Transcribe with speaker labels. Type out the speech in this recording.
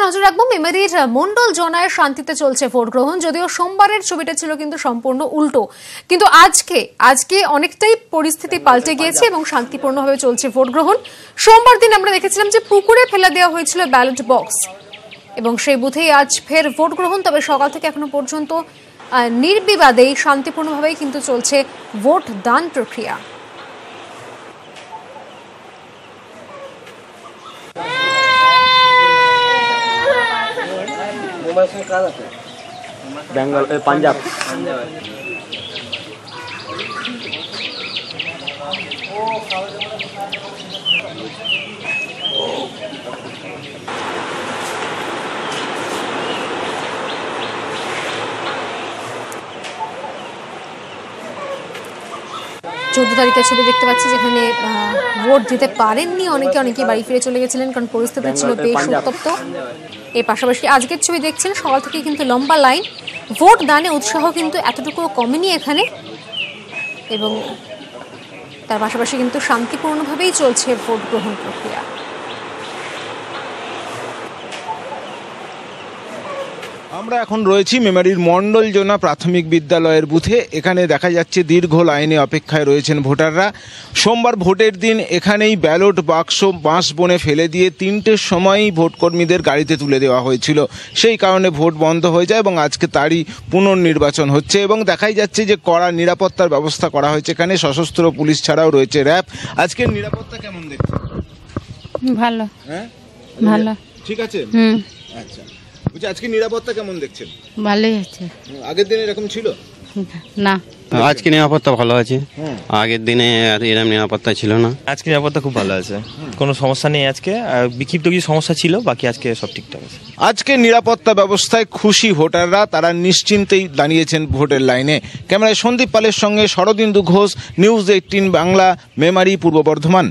Speaker 1: নজর রাখবো মেমারির মন্ডল জনায় শান্তিতে চলছে ভোট গ্রহণ। যদিও সোমবারের ছবিটা ছিল কিন্তু সম্পূর্ণ উল্টো, কিন্তু আজকে অনেকটাই পরিস্থিতি পাল্টে গিয়েছে এবং শান্তিপূর্ণভাবে চলছে ভোট গ্রহণ। সোমবার দিন আমরা দেখেছিলাম যে পুকুরে ফেলে দেওয়া হয়েছিল ব্যালট বক্স এবং সেই বুথেই আজ ফের ভোট গ্রহণ। তবে সকাল থেকে এখনো পর্যন্ত নির্বিবাদেই শান্তিপূর্ণভাবেই কিন্তু চলছে ভোট দান প্রক্রিয়া।
Speaker 2: বেঙ্গল পাঞ্জাব
Speaker 1: চৌদ্দ তারিখের ছবি দেখতে পাচ্ছি, যেখানে ভোট দিতে পারেননি অনেকে বাড়ি ফিরে চলে গেছিলেন, কারণ পরিস্থিতি ছিল বেশ উত্তপ্ত। এর পাশাপাশি আজকের ছবি দেখছেন, সকাল থেকে কিন্তু লম্বা লাইন। ভোট দানে উৎসাহ কিন্তু এতটুকু কমেনি এখানে, এবং তার পাশাপাশি কিন্তু শান্তিপূর্ণভাবেই চলছে ভোট গ্রহণ প্রক্রিয়া।
Speaker 3: আমরা এখন রয়েছি মেমারির মন্ডল জোনা প্রাথমিক বিদ্যালয়ের বুথে। এখানে দেখা যাচ্ছে দীর্ঘ লাইনে অপেক্ষায় রয়েছেন ভোটাররা। সোমবার ভোটের দিন এখানেই ব্যালট বাক্স বাঁশ বনে ফেলে দিয়ে 3টের সময়ই ভোটকর্মীদের গাড়িতে তুলে দেওয়া হয়েছিল। সেই কারণে ভোট বন্ধ হয়ে যায় এবং আজকে তারই পুনর্নির্বাচন হচ্ছে এবং দেখাই যাচ্ছে যে কড়া নিরাপত্তার ব্যবস্থা করা হয়েছে। এখানে সশস্ত্র পুলিশ ছাড়াও রয়েছে র্যাব। আজকের নিরাপত্তা কেমন দেখছেন?
Speaker 4: ভালো।
Speaker 3: হ্যাঁ,
Speaker 4: ভালো,
Speaker 3: ঠিক আছে। আচ্ছা, আজকে নিরাপত্তা কেমন দেখছেন?
Speaker 4: ভালোই আছে।
Speaker 3: আগের দিনে এরকম ছিল
Speaker 4: না?
Speaker 5: আজকে নিরাপত্তা ভালো আছে, আগের দিনে এরকম নিরাপত্তা ছিল না।
Speaker 6: আজকে নিরাপত্তা খুব ভালো আছে, কোনো সমস্যা নেই। আজকে বিক্ষিপ্ত কিছু সমস্যা ছিল, বাকি আজকে সব ঠিকঠাক আছে।
Speaker 3: আজকে নিরাপত্তা ব্যবস্থায় খুশি ভোটাররা, তারা নিশ্চিন্তেই দাঁড়িয়েছেন ভোটের লাইনে। ক্যামেরায় সন্দীপ পালের সঙ্গে শরদিন্দু ঘোষ, নিউজ 18 বাংলা, মেমারি, পূর্ব বর্ধমান।